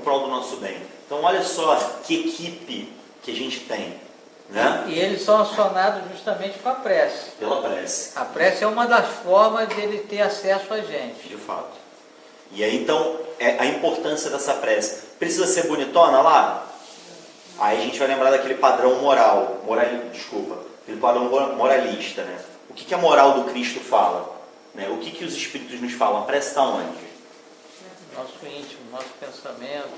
em prol do nosso bem. Então olha só que equipe que a gente tem, né? E eles são acionados justamente com a prece. Pela prece. A prece é uma das formas dele ter acesso a gente. De fato. E aí então, a importância dessa prece. Precisa ser bonitona lá? Aí a gente vai lembrar daquele padrão aquele padrão moralista, né? O que a moral do Cristo fala? Né? O que os Espíritos nos falam? A prece está onde? Nosso íntimo, nosso pensamento,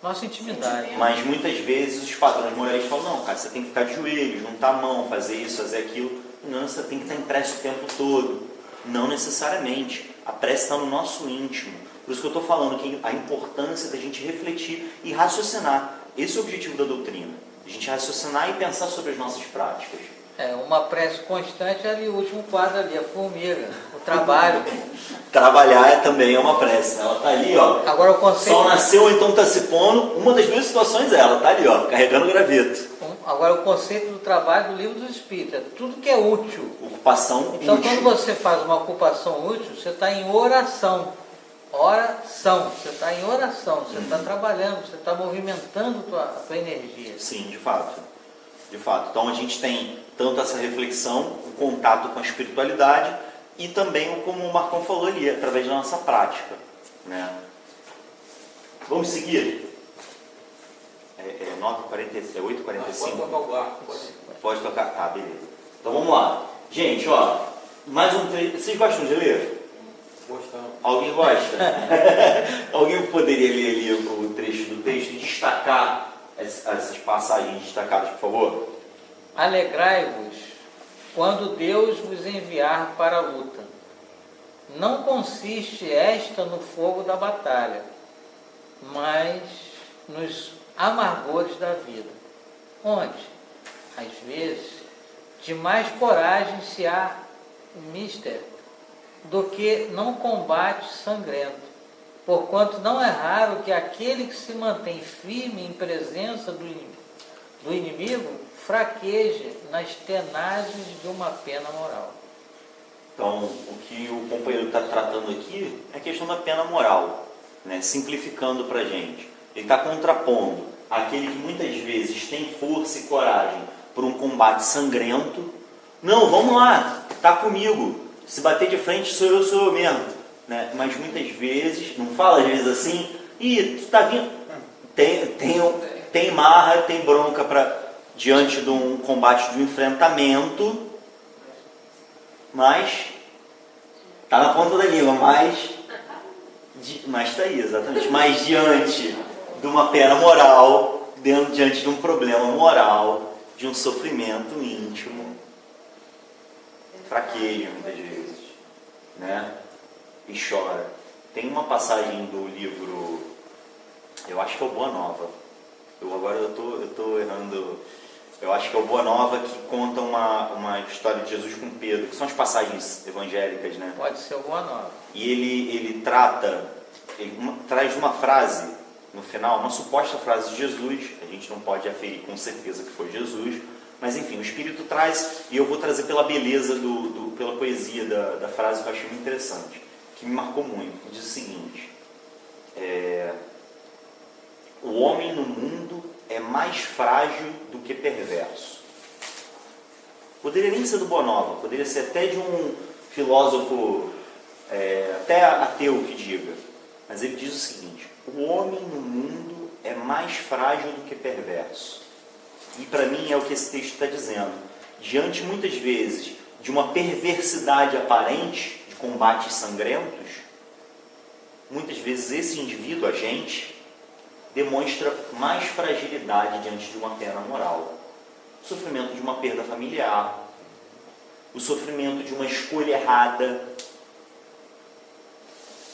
nossa intimidade. Mas muitas vezes os padrões moralistas falam, não, cara, você tem que ficar de joelhos, juntar a mão, fazer isso, fazer aquilo. Não, você tem que estar em prece o tempo todo. Não necessariamente. A prece está no nosso íntimo. Por isso que eu estou falando que a importância da gente refletir e raciocinar. Esse é o objetivo da doutrina. A gente raciocinar e pensar sobre as nossas práticas. Uma prece constante ali, o último quadro ali, a formiga, o trabalho. Trabalhar também é uma prece. Ela está ali, ó. Agora o conceito... Sol nasceu ou então está se pondo. Uma das duas situações é ela, está ali, ó, carregando o graveto. Agora o conceito do trabalho do Livro dos Espíritos, é tudo que é útil. Ocupação então, útil. quando você faz uma ocupação útil, você está em oração. Você está em oração, você está trabalhando, você está movimentando a tua energia. Sim, de fato. De fato. Então a gente tem tanto essa reflexão, o contato com a espiritualidade e também, como o Marcão falou ali, através da nossa prática. Né? Vamos seguir? É 9h45, é 8h45? Pode tocar o barco. Pode tocar? Tá, beleza. Então vamos lá. Gente, ó, mais um trecho. Vocês gostam de ler? Gostamos. Alguém gosta? Alguém poderia ler ali o trecho do texto e destacar essas passagens destacadas, por favor? Alegrai-vos quando Deus vos enviar para a luta. Não consiste esta no fogo da batalha, mas nos amargores da vida, onde, às vezes, de mais coragem se há mister do que não combate sangrento, porquanto não é raro que aquele que se mantém firme em presença do inimigo fraqueje nas tenagens de uma pena moral. Então, o que o companheiro está tratando aqui é a questão da pena moral, né? Simplificando para a gente. Ele está contrapondo aquele que muitas vezes tem força e coragem por um combate sangrento. Não, vamos lá, está comigo. Se bater de frente sou eu mesmo. Né? Mas muitas vezes, não fala às vezes assim, tu está vindo. Tem marra, tem bronca diante de um combate, de um enfrentamento, mas está na ponta da língua, mas está aí, exatamente. Mas diante de uma pena moral, diante de um problema moral, de um sofrimento íntimo, fraqueja muitas vezes, né? E chora. Tem uma passagem do livro, eu acho que é o Boa Nova. Eu estou errando. Eu acho que é o Boa Nova, que conta uma história de Jesus com Pedro, que são as passagens evangélicas, né? Pode ser o Boa Nova. E ele traz uma frase no final, uma suposta frase de Jesus. A gente não pode aferir com certeza que foi Jesus, mas enfim, o Espírito traz, e eu vou trazer pela beleza, pela poesia da frase, que eu achei muito interessante, que me marcou muito. Diz o seguinte: o homem no mundo é mais frágil do que perverso. Poderia nem ser do Boa Nova, poderia ser até de um filósofo, até ateu que diga. Mas ele diz o seguinte: o homem no mundo é mais frágil do que perverso. E para mim é o que esse texto está dizendo. Diante muitas vezes de uma perversidade aparente, de combates sangrentos, muitas vezes esse indivíduo, a gente, demonstra mais fragilidade diante de uma pena moral. O sofrimento de uma perda familiar, o sofrimento de uma escolha errada,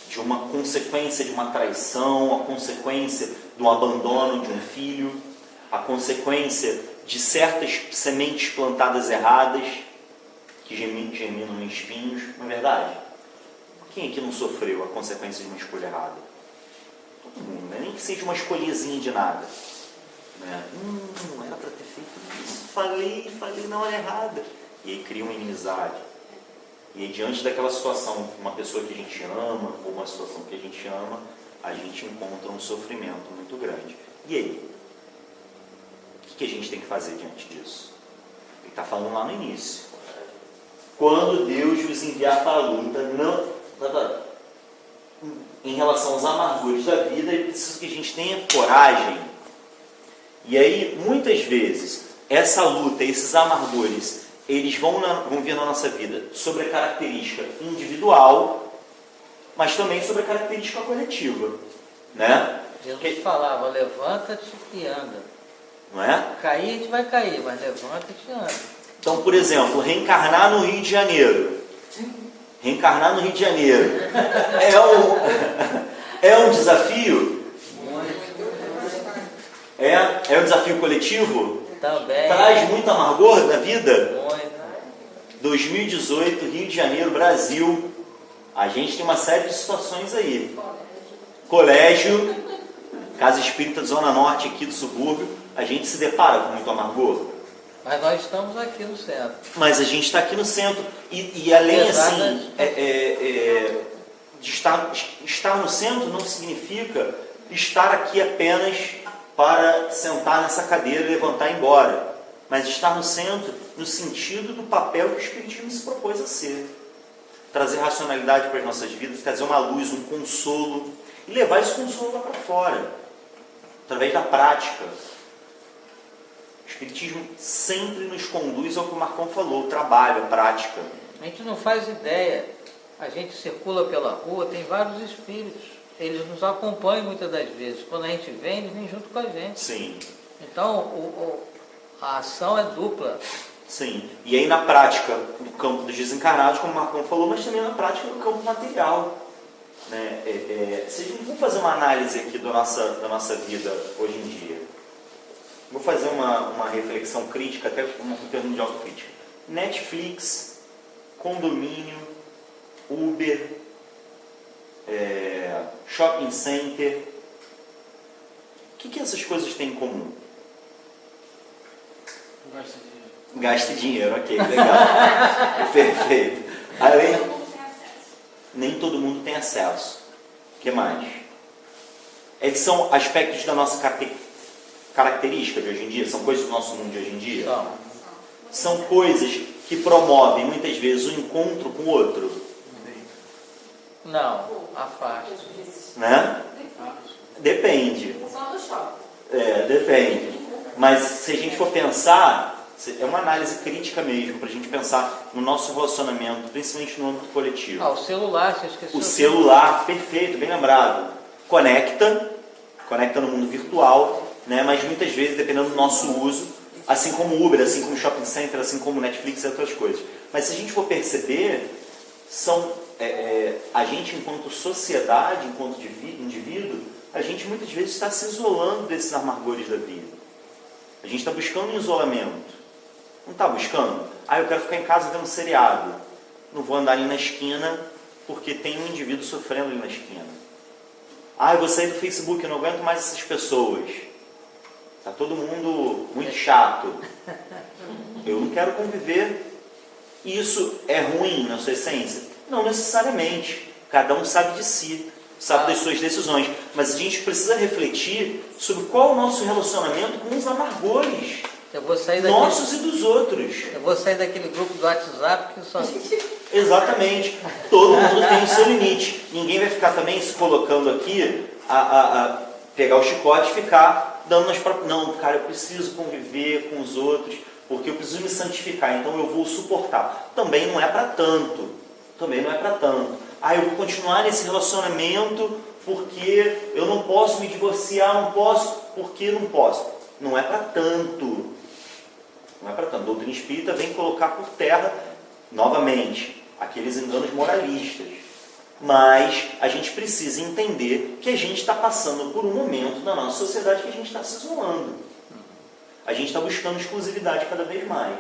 de uma consequência de uma traição, a consequência do abandono de um filho, a consequência de certas sementes plantadas erradas, que germinam em espinhos. Não é verdade? Quem aqui não sofreu a consequência de uma escolha errada? Todo mundo, né? Nem que seja uma escolhezinha de nada. Né? Não era para ter feito isso. Falei na hora errada. E aí cria uma inimizade. E aí, diante daquela situação, uma pessoa que a gente ama, ou uma situação que a gente ama, a gente encontra um sofrimento muito grande. E aí? O que a gente tem que fazer diante disso? Ele está falando lá no início. Quando Deus vos enviar para a luta, em relação aos amargores da vida, é preciso que a gente tenha coragem. E aí, muitas vezes, essa luta, esses amargores, eles vão vir na nossa vida sobre a característica individual, mas também sobre a característica coletiva. Né? Jesus falava, levanta-te e anda. Não é? Cair a gente vai cair, mas levanta-te e anda. Então, por exemplo, reencarnar no Rio de Janeiro. Reencarnar no Rio de Janeiro é um desafio? É um desafio coletivo? Também. Traz muito amargor na vida? Muito. 2018, Rio de Janeiro, Brasil. A gente tem uma série de situações aí. Colégio, Casa Espírita Zona Norte aqui do subúrbio, a gente se depara com muito amargor. Mas nós estamos aqui no centro. Mas a gente está aqui no centro. E além assim, de estar no centro não significa estar aqui apenas para sentar nessa cadeira e levantar e ir embora. Mas estar no centro no sentido do papel que o Espiritismo se propôs a ser. Trazer racionalidade para as nossas vidas, trazer uma luz, um consolo. E levar esse consolo lá para fora. Através da prática. O Espiritismo sempre nos conduz ao que o Marcão falou, o trabalho, a prática. A gente não faz ideia. A gente circula pela rua, tem vários espíritos. Eles nos acompanham muitas das vezes. Quando a gente vem, eles vêm junto com a gente. Sim. Então, a ação é dupla. Sim. E aí na prática do campo dos desencarnados, como o Marcão falou, mas também na prática do campo material. Né? Vamos fazer uma análise aqui da nossa vida hoje em dia. Vou fazer uma reflexão crítica, até um termo de autocrítica. Netflix, condomínio, Uber, shopping center. O que essas coisas têm em comum? Gasta dinheiro, ok, legal. Perfeito. Nem todo mundo tem acesso. O que mais? Eles são aspectos da nossa característica de hoje em dia? São coisas do nosso mundo de hoje em dia? São coisas que promovem muitas vezes o encontro com o outro? Não, afasta. Né? Depende. Só do shopping. Depende. Mas se a gente for pensar, é uma análise crítica mesmo, para a gente pensar no nosso relacionamento, principalmente no âmbito coletivo. O celular, você esqueceu. O celular, perfeito, bem lembrado. Conecta no mundo virtual, né? Mas muitas vezes, dependendo do nosso uso, assim como o Uber, assim como o Shopping Center, assim como o Netflix e outras coisas. Mas se a gente for perceber, a gente enquanto sociedade, enquanto indivíduo, a gente muitas vezes está se isolando desses amargores da vida. A gente está buscando um isolamento. Não está buscando? Eu quero ficar em casa vendo seriado. Não vou andar ali na esquina porque tem um indivíduo sofrendo ali na esquina. Eu vou sair do Facebook, eu não aguento mais essas pessoas. Está todo mundo muito chato. Eu não quero conviver. Isso é ruim na sua essência? Não necessariamente. Cada um sabe de si, sabe das suas decisões. Mas a gente precisa refletir sobre qual é o nosso relacionamento com os amargores. Eu vou sair nossos e dos outros. Eu vou sair daquele grupo do WhatsApp que só... Exatamente. Todo mundo tem o seu limite. Ninguém vai ficar também se colocando aqui a pegar o chicote e ficar dando nas próprias... Não, cara, eu preciso conviver com os outros porque eu preciso me santificar, então eu vou suportar. Também não é para tanto. Eu vou continuar nesse relacionamento porque eu não posso me divorciar, não posso, porque não posso. Não é para tanto. Não é para tanto. A doutrina espírita vem colocar por terra, novamente, aqueles enganos moralistas. Mas a gente precisa entender que a gente está passando por um momento na nossa sociedade que a gente está se isolando. A gente está buscando exclusividade cada vez mais.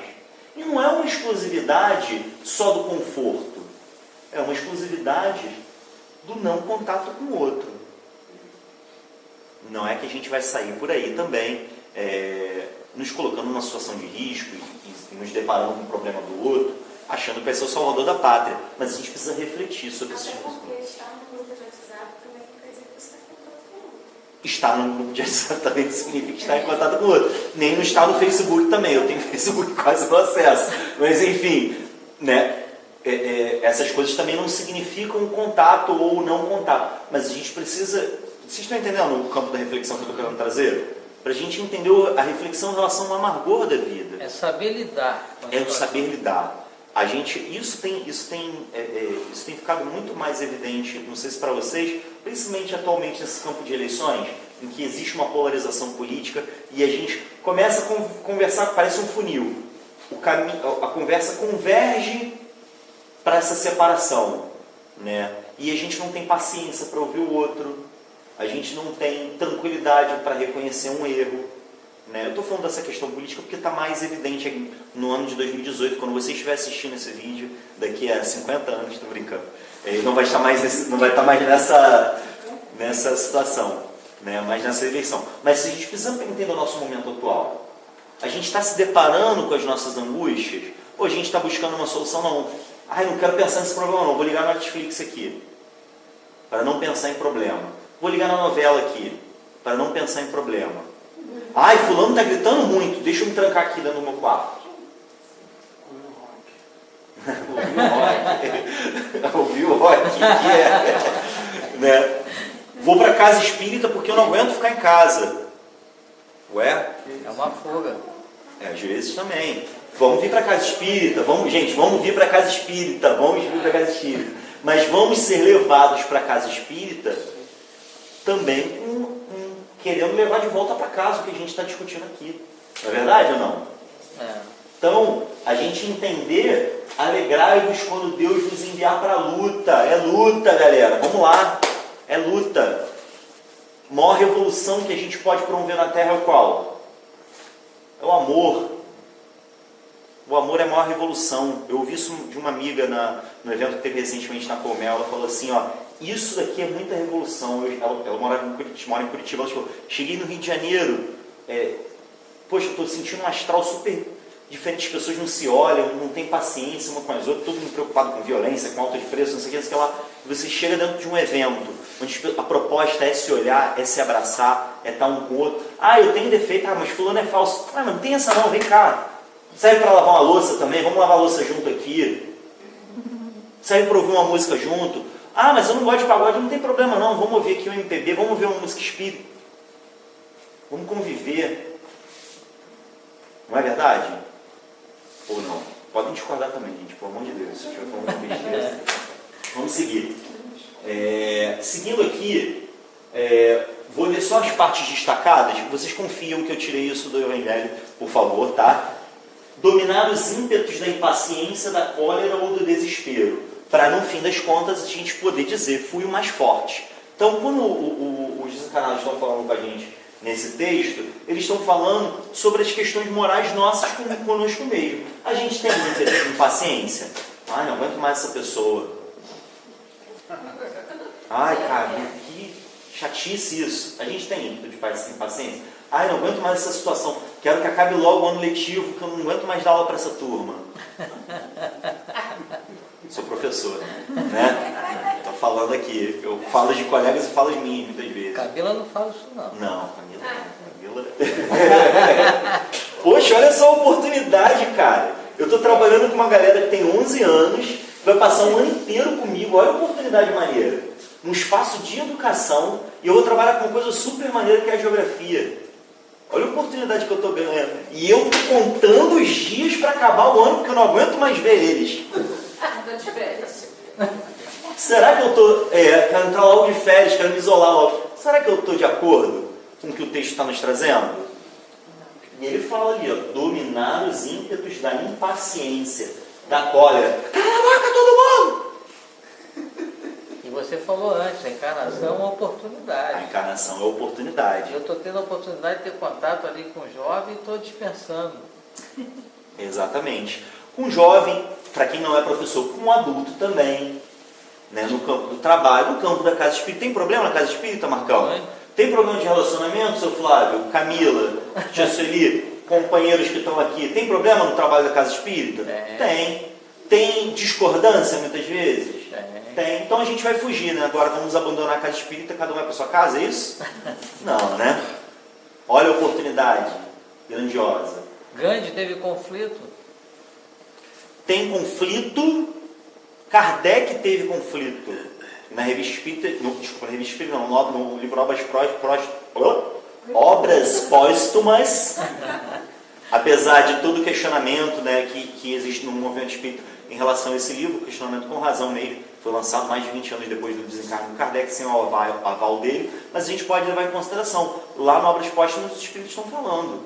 E não é uma exclusividade só do conforto. É uma exclusividade do não contato com o outro. Não é que a gente vai sair por aí também nos colocando numa situação de risco e nos deparando com o problema do outro, achando que vai ser o salvador da pátria. Mas a gente precisa refletir sobre isso. Até porque estar no grupo de WhatsApp também não quer dizer que você está estar no grupo de WhatsApp também significa estar em contato com o outro. Nem não estar no Facebook também. Eu tenho Facebook quase no acesso. Mas enfim, né? Essas coisas também não significam contato ou não contato. Mas a gente precisa... Vocês estão entendendo o campo da reflexão que eu estou querendo trazer? Para a gente entender a reflexão em relação ao amargor da vida. É saber lidar. É o saber lidar. Isso tem ficado muito mais evidente, não sei se para vocês, principalmente atualmente nesse campo de eleições, em que existe uma polarização política e a gente começa a conversar, parece um funil. A conversa converge para essa separação, né? E a gente não tem paciência para ouvir o outro, a gente não tem tranquilidade para reconhecer um erro, né? Eu estou falando dessa questão política porque está mais evidente no ano de 2018, quando você estiver assistindo esse vídeo, daqui a 50 anos, estou brincando, ele não vai estar mais nessa situação, né? Mais nessa eleição. Mas a gente precisa entender o nosso momento atual. A gente está se deparando com as nossas angústias, ou a gente está buscando uma solução? Não. Não quero pensar nesse problema não, vou ligar no Netflix aqui, para não pensar em problema. Vou ligar na novela aqui, para não pensar em problema. Fulano está gritando muito, deixa eu me trancar aqui dentro do meu quarto. Ouviu o rock? Né? Vou para casa espírita porque eu não aguento ficar em casa. Ué? É uma fuga. Às vezes também. Vamos vir para casa espírita, vamos vir para casa espírita, mas vamos ser levados para casa espírita também querendo levar de volta para casa o que a gente está discutindo aqui. Não é verdade ou não? Então, a gente entender, alegrai-vos quando Deus nos enviar para a luta. É luta, galera, vamos lá, é luta. A maior revolução que a gente pode promover na Terra é o qual? É o amor. O amor é a maior revolução. Eu ouvi isso de uma amiga no evento que teve recentemente na Colmel. Ela falou assim, isso daqui é muita revolução. Ela mora em Curitiba. Ela falou, cheguei no Rio de Janeiro, eu estou sentindo um astral super diferente, as pessoas não se olham, não tem paciência uma com as outras, todo mundo preocupado com violência, com alta de preço, não sei o que lá. Você chega dentro de um evento, onde a proposta é se olhar, é se abraçar, é estar um com o outro. Eu tenho defeito, mas fulano é falso. Mas não tem essa não, vem cá. Serve para lavar uma louça também? Vamos lavar a louça junto aqui. Serve para ouvir uma música junto? Mas eu não gosto de pagode, não tem problema não. Vamos ouvir aqui um MPB, vamos ouvir uma música espírita. Vamos conviver. Não é verdade? Ou não? Podem discordar também, gente, pelo amor de Deus. Se eu estiver falando uma besteira. Vamos seguir. Seguindo aqui, vou ler só as partes destacadas. Vocês confiam que eu tirei isso do Evangelho, por favor, tá? Dominar os ímpetos da impaciência, da cólera ou do desespero, para no fim das contas a gente poder dizer, fui o mais forte. Então, quando os desencarnados estão falando com a gente nesse texto, eles estão falando sobre as questões morais nossas conosco mesmo. A gente tem muita impaciência. Não aguento mais essa pessoa. Cara, que chatice isso. A gente tem ímpeto de impaciência. Não aguento mais essa situação. Quero que acabe logo o ano letivo, que eu não aguento mais dar aula para essa turma. Sou professor, né? Estou falando aqui. Eu falo de colegas e falo de mim muitas vezes. Camila não fala isso não. Não, Camila. Poxa, olha só a oportunidade, cara. Eu estou trabalhando com uma galera que tem 11 anos, vai passar um ano inteiro comigo. Olha a oportunidade maneira. Um espaço de educação, e eu vou trabalhar com uma coisa super maneira que é a geografia. Olha a oportunidade que eu estou ganhando. E eu estou contando os dias para acabar o ano, porque eu não aguento mais ver eles. Estou de férias. Será que eu estou... quero entrar logo de férias, quero me isolar logo. Será que eu estou de acordo com o que o texto está nos trazendo? E ele fala ali, dominar os ímpetos da impaciência, da cólera. Cala a boca, todo mundo! E você falou antes, a encarnação é uma oportunidade. A encarnação é oportunidade. Eu estou tendo a oportunidade de ter contato ali com o jovem e estou dispensando. Exatamente. Com jovem, para quem não é professor, com adulto também, né? No campo do trabalho, no campo da casa espírita. Tem problema na casa espírita, Marcão? Tem problema de relacionamento, seu Flávio, Camila, tia Sueli, companheiros que estão aqui? Tem problema no trabalho da casa espírita? Tem. Tem discordância muitas vezes? Tem. Então a gente vai fugir, né? Agora vamos abandonar a casa espírita, cada um vai para sua casa, é isso? Não, né? Olha a oportunidade grandiosa. Gandhi teve conflito? Tem conflito, Kardec teve conflito. Na revista espírita, desculpa, na revista espírita não, no livro Obras Póstumas, apesar de todo o questionamento, né, que existe no movimento espírita em relação a esse livro, questionamento com razão mesmo, foi lançado mais de 20 anos depois do desencarne do Kardec, sem o aval dele, mas a gente pode levar em consideração, lá no Obras Póstumas os espíritos estão falando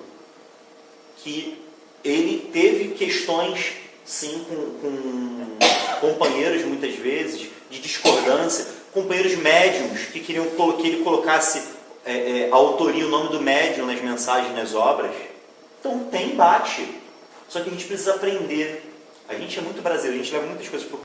que ele teve questões, sim, com companheiros muitas vezes, de discordância, companheiros médiums que queriam que ele colocasse a autoria, o nome do médium nas mensagens, nas obras. Então tem embate. Só que a gente precisa aprender. A gente é muito brasileiro, a gente leva muitas coisas para o